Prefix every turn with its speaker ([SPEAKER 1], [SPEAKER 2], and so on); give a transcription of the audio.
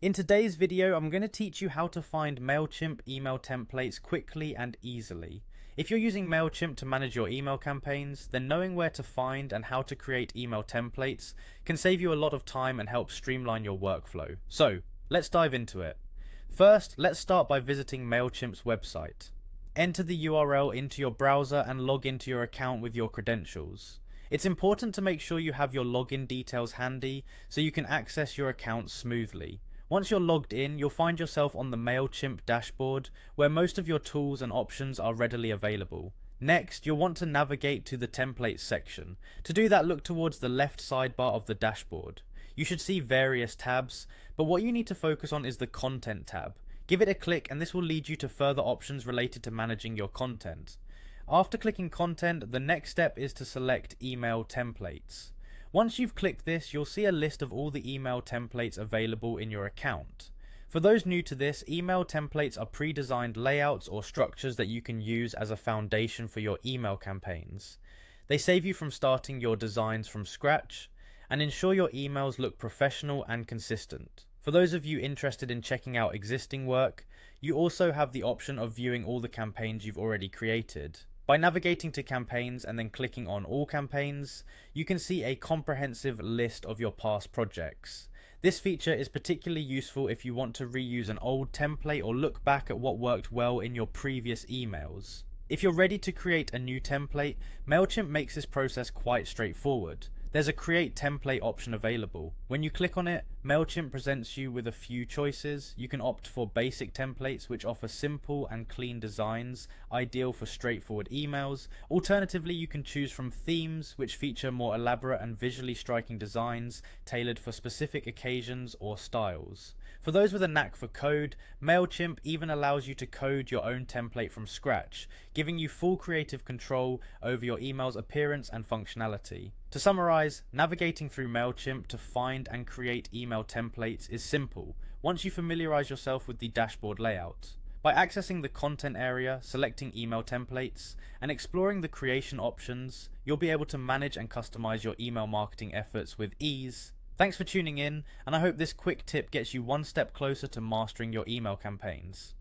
[SPEAKER 1] In today's video, I'm going to teach you how to find Mailchimp email templates quickly and easily. If you're using Mailchimp to manage your email campaigns, then knowing where to find and how to create email templates can save you a lot of time and help streamline your workflow. So, let's dive into it. First, let's start by visiting Mailchimp's website. Enter the URL into your browser and log into your account with your credentials. It's important to make sure you have your login details handy so you can access your account smoothly. Once you're logged in, you'll find yourself on the Mailchimp dashboard where most of your tools and options are readily available. Next, you'll want to navigate to the templates section. To do that, look towards the left sidebar of the dashboard. You should see various tabs, but what you need to focus on is the Content tab. Give it a click and this will lead you to further options related to managing your content. After clicking Content, the next step is to select Email Templates. Once you've clicked this, you'll see a list of all the email templates available in your account. For those new to this, email templates are pre-designed layouts or structures that you can use as a foundation for your email campaigns. They save you from starting your designs from scratch and ensure your emails look professional and consistent. For those of you interested in checking out existing work, you also have the option of viewing all the campaigns you've already created. By navigating to campaigns and then clicking on all campaigns, you can see a comprehensive list of your past projects. This feature is particularly useful if you want to reuse an old template or look back at what worked well in your previous emails. If you're ready to create a new template, Mailchimp makes this process quite straightforward. There's a Create Template option available. When you click on it, Mailchimp presents you with a few choices. You can opt for basic templates, which offer simple and clean designs, ideal for straightforward emails. Alternatively, you can choose from themes, which feature more elaborate and visually striking designs tailored for specific occasions or styles. For those with a knack for code, Mailchimp even allows you to code your own template from scratch, giving you full creative control over your email's appearance and functionality. To summarize, navigating through Mailchimp to find and create email templates is simple once you familiarize yourself with the dashboard layout. By accessing the content area, selecting email templates, and exploring the creation options, you'll be able to manage and customize your email marketing efforts with ease. Thanks for tuning in, and I hope this quick tip gets you one step closer to mastering your email campaigns.